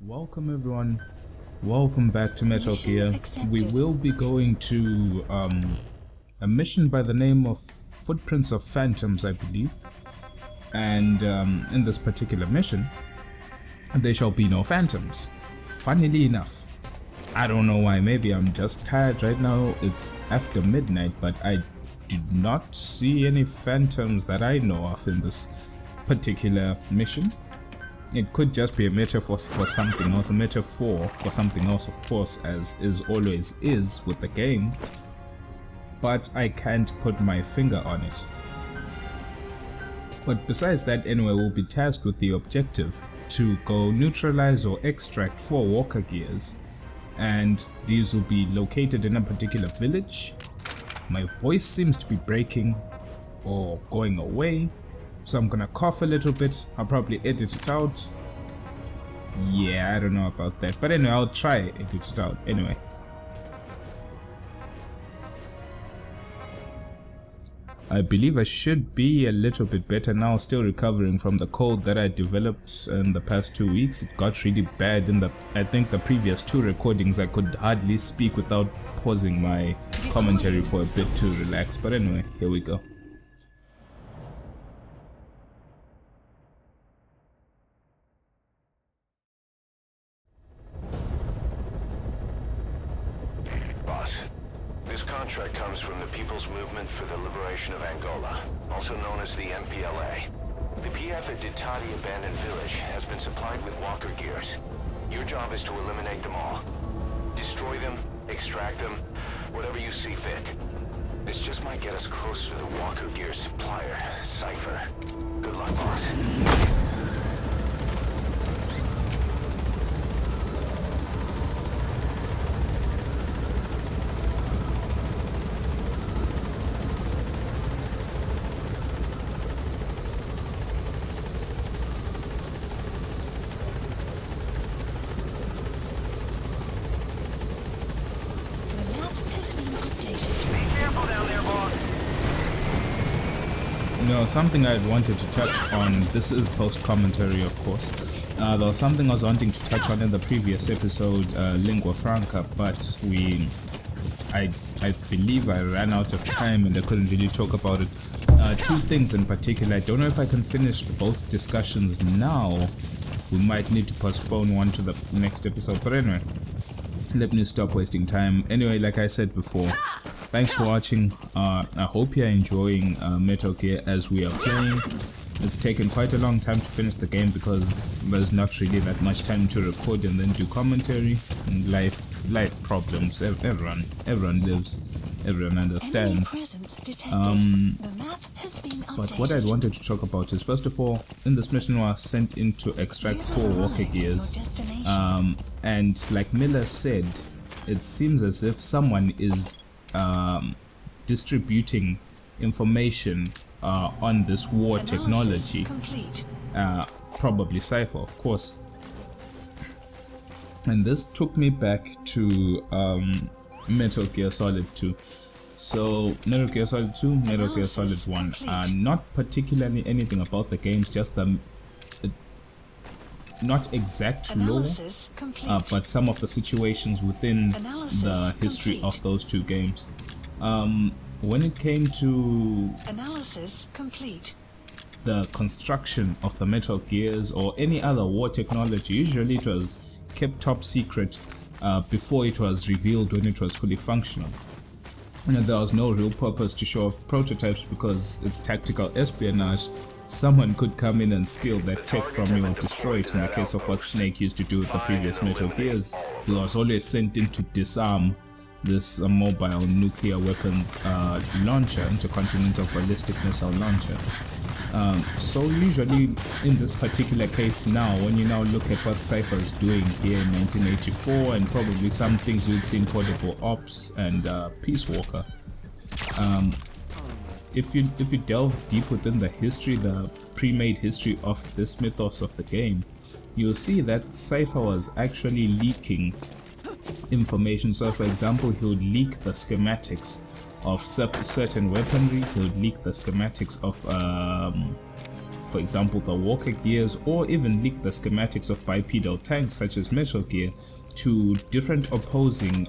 Welcome everyone, welcome back to Metal Gear. We will be going to a mission by the name of Footprints of Phantoms, I believe. And in this particular mission, there shall be no phantoms. Funnily enough, I don't know why, maybe I'm just tired right now. It's after midnight, but I did not see any phantoms that I know of in this particular mission. It could just be a metaphor for something else, a metaphor for something else, of course, as is always is with the game, but I can't put my finger on it. But besides that, anyway, we'll be tasked with the objective to go neutralize or extract 4 walker gears, and these will be located in a particular village. My voice seems to be breaking or going away, so I'm gonna cough a little bit. I'll probably edit it out. Yeah, I don't know about that, but anyway, I'll try edit it out anyway. I believe I should be a little bit better now, still recovering from the cold that I developed in the past 2 weeks. It got really bad in I think the previous 2 recordings. I could hardly speak without pausing my commentary for a bit to relax, but anyway, here we go. This contract comes from the People's Movement for the Liberation of Angola, also known as the MPLA. The PF at Ditati Abandoned Village has been supplied with walker gears. Your job is to eliminate them all. Destroy them, extract them, whatever you see fit. This just might get us closer to the walker gear supplier, Cypher. Good luck, boss. You know, something I wanted to touch on, this is post-commentary of course, there was something I was wanting to touch on in the previous episode, Lingua Franca, but I believe I ran out of time and I couldn't really talk about it. 2 things in particular. I don't know if I can finish both discussions now. We might need to postpone one to the next episode, but anyway, let me stop wasting time. Anyway, like I said before, thanks for watching. I hope you're enjoying Metal Gear as we are playing. It's taken quite a long time to finish the game because there's not really that much time to record and then do commentary. And life problems. Everyone lives. Everyone understands. But what I wanted to talk about is, first of all, in this mission we are sent in to extract 4 walker gears. And like Miller said, it seems as if someone is distributing information on this war technology, probably Cypher, of course. And this took me back to Metal Gear Solid 2. So Metal Gear Solid 2, Metal Gear Solid 1, not particularly anything about the games, just the not exact lore, but some of the situations within the history of those 2 games. When it came to the construction of the Metal Gears or any other war technology, usually it was kept top secret before it was revealed when it was fully functional. And there was no real purpose to show off prototypes because it's tactical espionage. Someone could come in and steal that tech from you or destroy it. In the case of what Snake used to do with the previous Metal Gears, he was always sent in to disarm this mobile nuclear weapons launcher, intercontinental ballistic missile launcher. So usually in this particular case now, when you now look at what Cypher is doing here in 1984 and probably some things you'd see in Portable Ops and Peace Walker, if you delve deep within the history, the pre-made history of this mythos of the game, you'll see that Cypher was actually leaking information. So for example, he would leak the schematics of certain weaponry, he would leak the schematics of for example the Walker Gears, or even leak the schematics of bipedal tanks such as Metal Gear to different opposing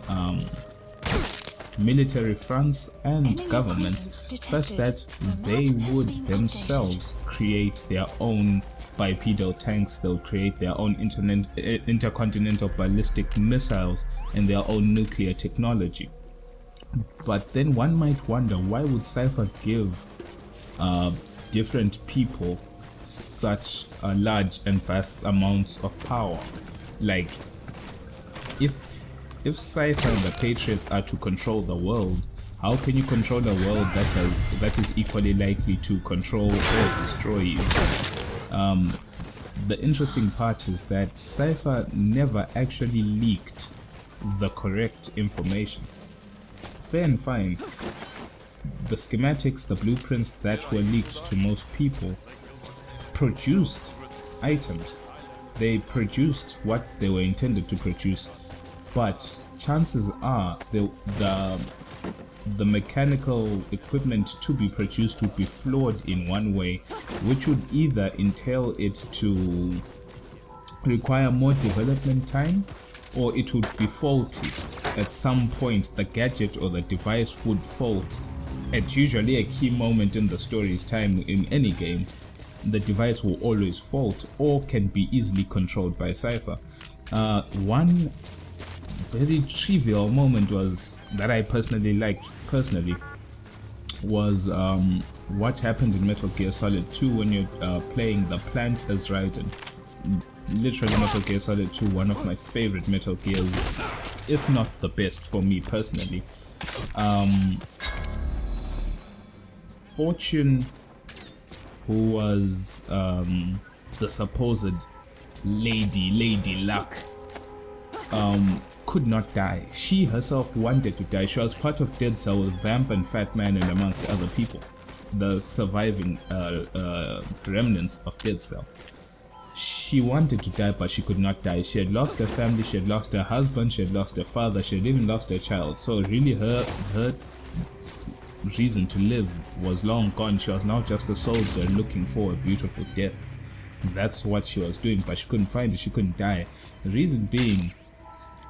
military fronts and governments, such that they would themselves create their own bipedal tanks. They'll create their own intercontinental ballistic missiles and their own nuclear technology. But then one might wonder, why would Cypher give different people such large and vast amounts of power? Like, if Cypher and the Patriots are to control the world, how can you control a world that is equally likely to control or destroy you? The interesting part is that Cypher never actually leaked the correct information. Fair and fine, the schematics, the blueprints that were leaked to most people produced items. They produced what they were intended to produce, but chances are the mechanical equipment to be produced would be flawed in one way, which would either entail it to require more development time, or it would be faulty. At some point the gadget or the device would fault. At usually a key moment in the story's time in any game, the device will always fault or can be easily controlled by Cypher. One very trivial moment that I personally liked was what happened in Metal Gear Solid 2 when you're playing the plant as Raiden. Literally, Metal Gear Solid 2, one of my favorite Metal Gears, if not the best for me personally. Fortune, who was the supposed Lady Luck, could not die. She herself wanted to die. She was part of Dead Cell with Vamp and Fat Man and amongst other people, the surviving remnants of Dead Cell. She wanted to die, but she could not die. She had lost her family, she had lost her husband, she had lost her father, she had even lost her child. So really her reason to live was long gone. She was now just a soldier looking for a beautiful death. That's what she was doing, but she couldn't find it, she couldn't die. The reason being,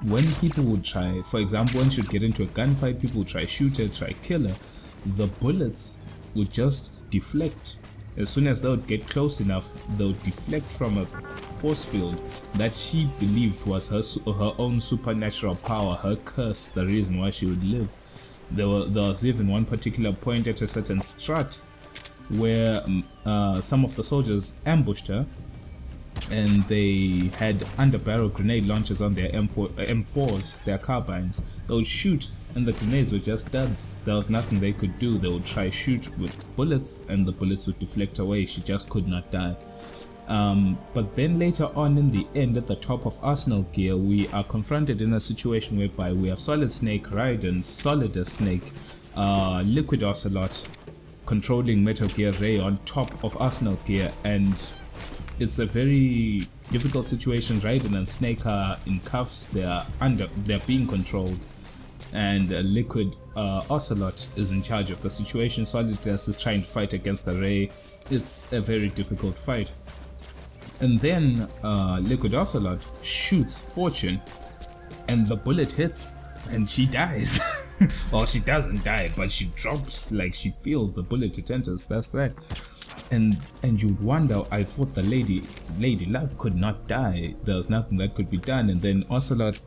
when people would try, for example, when she would get into a gunfight, people would try shoot her, try kill her, the bullets would just deflect. As soon as they would get close enough, they would deflect from a force field that she believed was her own supernatural power, her curse, the reason why she would live. There was even one particular point at a certain strat where some of the soldiers ambushed her, and they had underbarrel grenade launchers on their M4s, their carbines. They would shoot and the grenades were just duds. There was nothing they could do. They would try shoot with bullets and the bullets would deflect away. She just could not die. But then later on in the end, at the top of Arsenal Gear, we are confronted in a situation whereby we have Solid Snake, Raiden, Solidus Snake, Liquid Ocelot controlling Metal Gear Ray on top of Arsenal Gear, and it's a very difficult situation. Raiden and Snake are in cuffs, they're being controlled, and Liquid Ocelot is in charge of the situation. Solidus is trying to fight against the Ray. It's a very difficult fight. And then Liquid Ocelot shoots Fortune and the bullet hits and she dies. Well, she doesn't die, but she drops, like she feels the bullet, it enters, that's that. And you'd wonder, I thought the Lady Luck could not die, there was nothing that could be done. And then Ocelot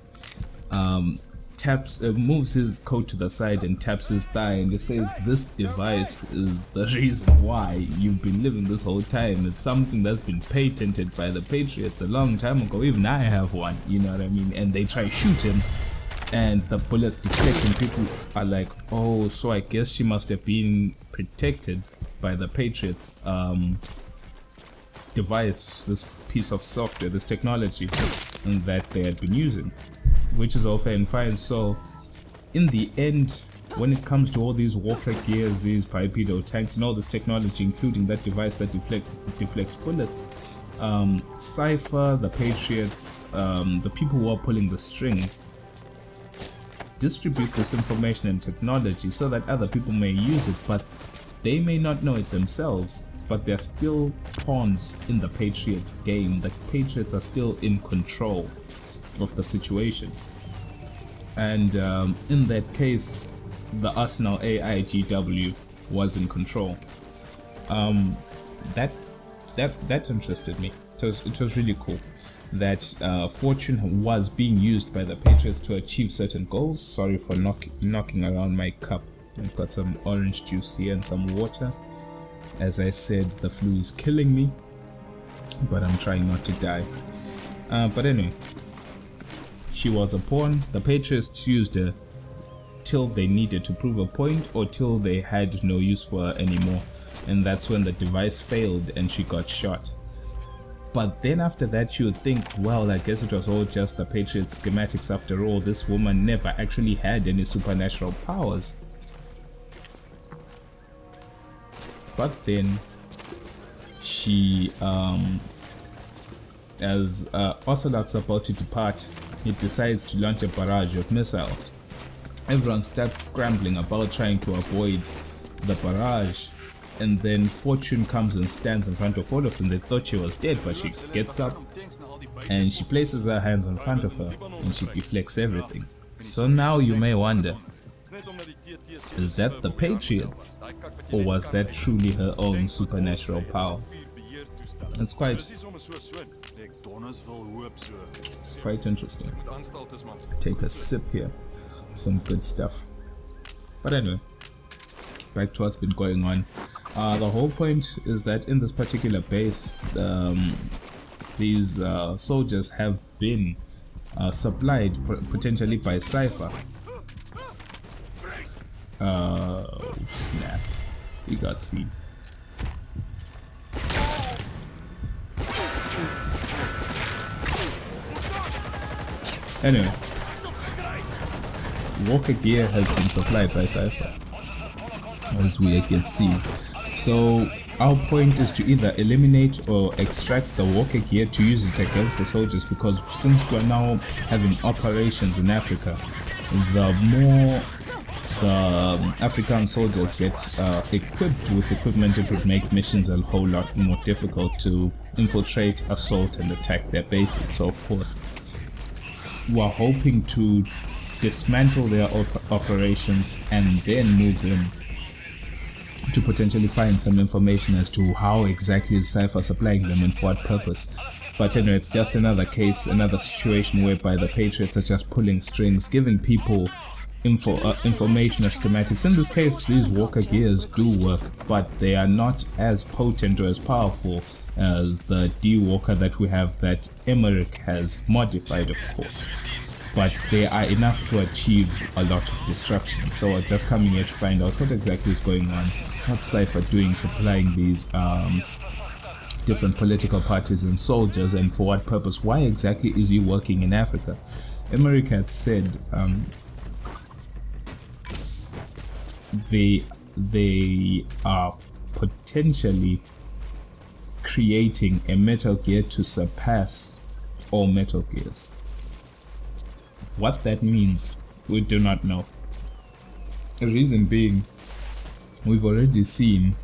moves his coat to the side and taps his thigh and he says, this device is the reason why you've been living this whole time. It's something that's been patented by the Patriots a long time ago. Even I have one, you know what I mean? And they try to shoot him and the bullets deflect and people are like, oh, so I guess she must have been protected by the Patriots device, this piece of software, this technology that they had been using, which is all fair and fine. So in the end, when it comes to all these Walker Gears, these bipedal tanks and all this technology, including that device that deflects bullets, Cypher, the Patriots, the people who are pulling the strings, distribute this information and technology so that other people may use it, but they may not know it themselves. but they're still pawns in the Patriots game. The Patriots are still in control of the situation, and in that case the Arsenal AIGW was in control. That interested me. It was really cool that fortune was being used by the Patriots to achieve certain goals. Sorry for knocking around my cup. I've got some orange juice here and some water. As I said, the flu is killing me, but I'm trying not to die. But anyway, she was a pawn. The Patriots used her till they needed to prove a point or till they had no use for her anymore, and that's when the device failed and she got shot. But then after that you would think, well, I guess it was all just the Patriots schematics after all. This woman never actually had any supernatural powers. But then she, as Ocelot's about to depart, it decides to launch a barrage of missiles. Everyone starts scrambling about trying to avoid the barrage, and then Fortune comes and stands in front of all of them. They thought she was dead, but she gets up and she places her hands in front of her and she deflects everything. So now you may wonder, is that the Patriots, or was that truly her own supernatural power? It's quite interesting. Take a sip here, some good stuff. But anyway, back to what's been going on. The whole point is that in this particular base, these soldiers have been supplied potentially by Cypher. Snap. We got seen. Anyway, Walker gear has been supplied by Cypher, as we can see. So our point is to either eliminate or extract the Walker gear to use it against the soldiers, because since we're now having operations in Africa, the more the African soldiers get equipped with equipment, it would make missions a whole lot more difficult to infiltrate, assault and attack their bases. So of course we're hoping to dismantle their operations and then move in to potentially find some information as to how exactly is Cypher supplying them and for what purpose. But anyway, it's just another case, another situation whereby the Patriots are just pulling strings, giving people information or schematics. In this case, these Walker gears do work, but they are not as potent or as powerful as the D-Walker that we have, that Emmerich has modified, of course. But they are enough to achieve a lot of destruction. So we're just coming here to find out what exactly is going on. What's Cypher doing, supplying these different political parties and soldiers, and for what purpose? Why exactly is he working in Africa? Emmerich had said they are potentially creating a Metal Gear to surpass all Metal Gears. What that means, we do not know. The reason being, we've already seen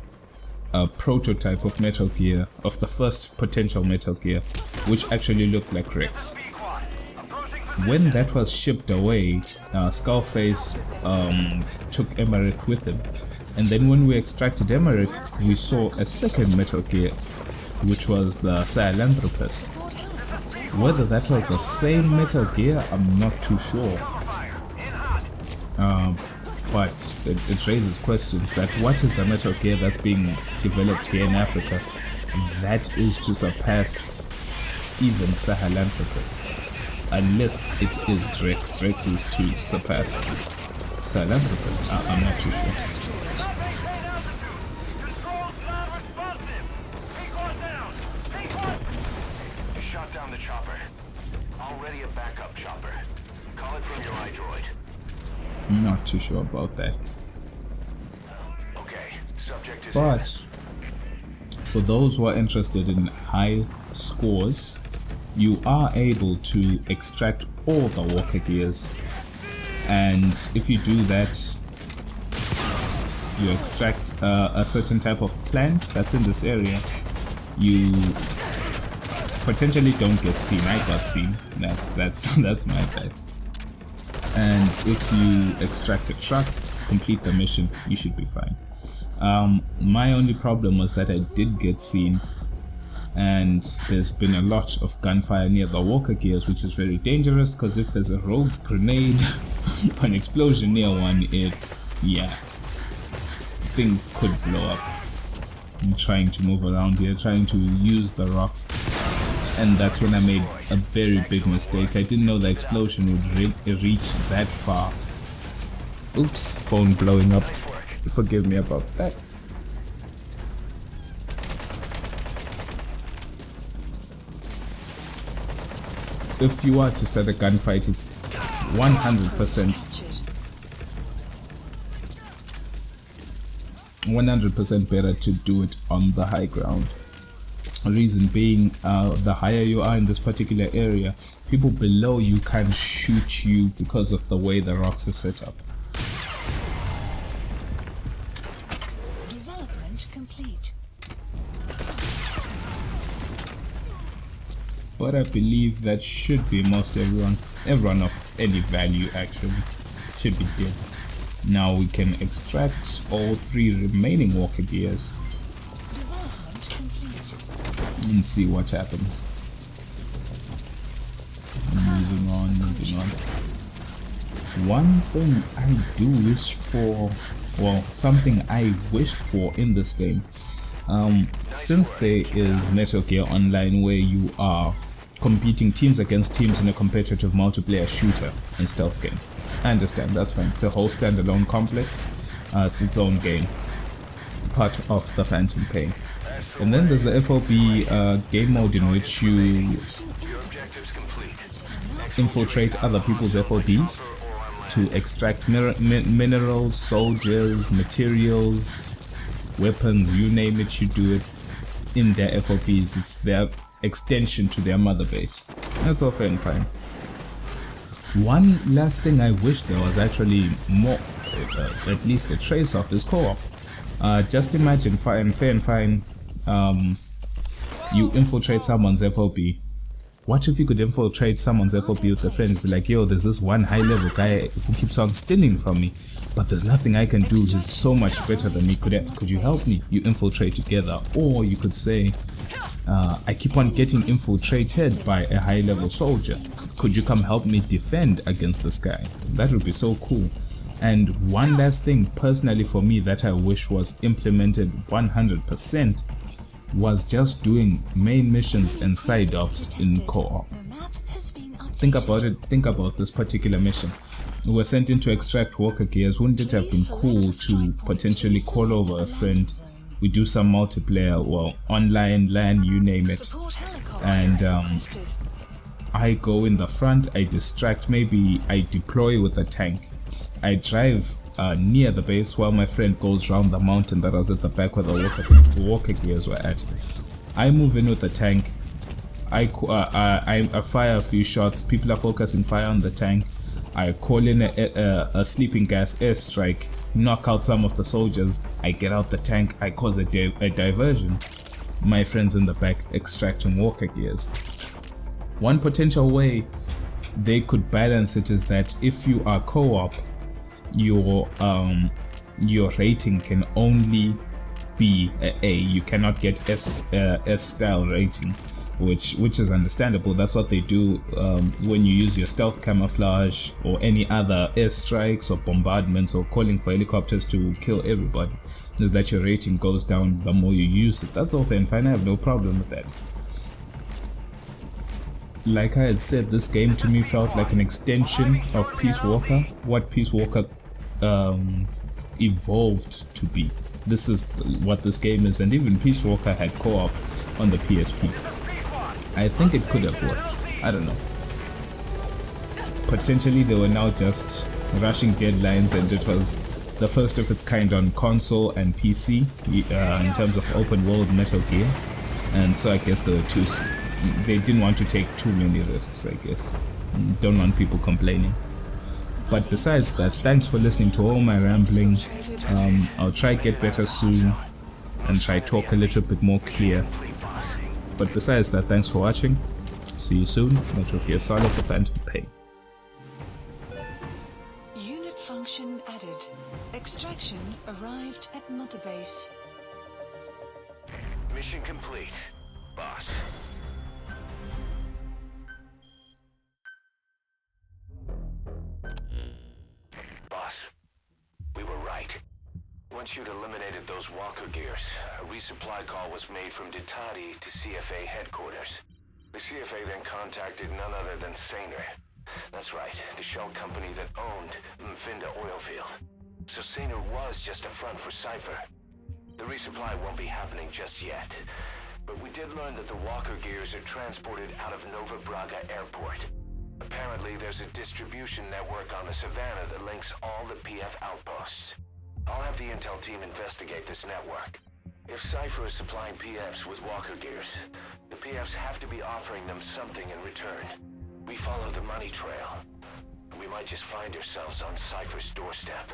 a prototype of Metal Gear, of the first potential Metal Gear, which actually looked like Rex. When that was shipped away, Skullface took Emmerich with him, and then when we extracted Emmerich, we saw a second Metal Gear, which was the Sahelanthropus. Whether that was the same Metal Gear, I'm not too sure. But it raises questions that what is the Metal Gear that's being developed here in Africa that is to surpass even Sahelanthropus? Unless it is Rex. Rex is to surpass Sahelanthropus. I'm not too sure. Shot down the chopper. Already a backup chopper. Call it from your iDroid. Not too sure about that. Okay, subject is But for those who are interested in high scores, you are able to extract all the Walker gears, and if you do that, you extract a certain type of plant that's in this area, you potentially don't get seen. I got seen. That's my bad. And if you extract a truck, complete the mission, you should be fine. My only problem was that I did get seen, and there's been a lot of gunfire near the walker gears, which is very dangerous because if there's a rogue grenade or an explosion near one, things could blow up. I'm trying to move around here, trying to use the rocks, and that's when I made a very big mistake. I didn't know the explosion would reach that far. Oops, phone blowing up. Forgive me about that. If you are to start a gunfight, it's 100% better to do it on the high ground. Reason being, the higher you are in this particular area, people below you can't shoot you because of the way the rocks are set up. Development complete. But I believe that should be most everyone of any value actually should be dead. Now we can extract all 3 remaining walker gears and see what happens. Moving on. One thing I do wish for, well, something I wished for in this game, since there is Metal Gear Online where you are competing teams against teams in a competitive multiplayer shooter and stealth game. I understand, that's fine. It's a whole standalone complex. It's its own game, part of the Phantom Pain. And then there's the FOB game mode in which you infiltrate other people's FOBs to extract minerals, soldiers, materials, weapons, you name it, you do it in their FOBs. It's their extension to their mother base. That's all fair and fine. One last thing I wish there was actually more, at least a trace of, is co-op. Just imagine fair and fine, you infiltrate someone's FOB. What if you could infiltrate someone's FOB with a friend? Be like, yo, there's this one high level guy who keeps on stealing from me, but there's nothing I can do. He's so much better than me. Could you help me? You infiltrate together. Or you could say, I keep on getting infiltrated by a high level soldier. Could you come help me defend against this guy? That would be so cool. And one last thing personally for me that I wish was implemented 100% was just doing main missions and side ops in co-op. Think about it, think about this particular mission. We were sent in to extract walker gears. Wouldn't it have been cool to potentially call over a friend? We do some multiplayer, well, online, LAN, you name it, and I go in the front, I distract, maybe I deploy with a tank, I drive near the base while my friend goes round the mountain that was at the back where the walker gears were at. I move in with the tank, I fire a few shots, people are focusing fire on the tank, I call in a sleeping gas airstrike, knock out some of the soldiers, I get out the tank, I cause a diversion. My friends in the back extracting walker gears. One potential way they could balance it is that if you are co-op, your rating can only be A. You cannot get S style rating, which is understandable. That's what they do when you use your stealth camouflage or any other airstrikes or bombardments or calling for helicopters to kill everybody, is that your rating goes down the more you use it. That's all fair and fine, I have no problem with that. Like I had said, this game to me felt like an extension of Peace Walker, what Peace Walker evolved to be. This is what this game is, and even Peace Walker had co-op on the PSP. I think it could have worked. I don't know. Potentially they were now just rushing deadlines, and it was the first of its kind on console and PC in terms of open world Metal Gear, and so I guess they didn't want to take too many risks. I guess don't want people complaining. But besides that, thanks for listening to all my rambling. I'll try get better soon and try talk a little bit more clear. But besides that, thanks for watching. See you soon. Metro Gear Solid: The Phantom Pain. Unit function added. Extraction arrived at Mother Base. Mission complete, boss. Boss, we were right. Once you'd eliminated those walker gears, a resupply call was made from Ditati to CFA headquarters. The CFA then contacted none other than Saner. That's right, the shell company that owned Mfinda Oilfield. So Saner was just a front for Cypher. The resupply won't be happening just yet. But we did learn that the walker gears are transported out of Nova Braga Airport. Apparently there's a distribution network on the Savannah that links all the PF outposts. I'll have the intel team investigate this network. If Cypher is supplying PFs with walker gears, the PFs have to be offering them something in return. We follow the money trail. We might just find ourselves on Cypher's doorstep.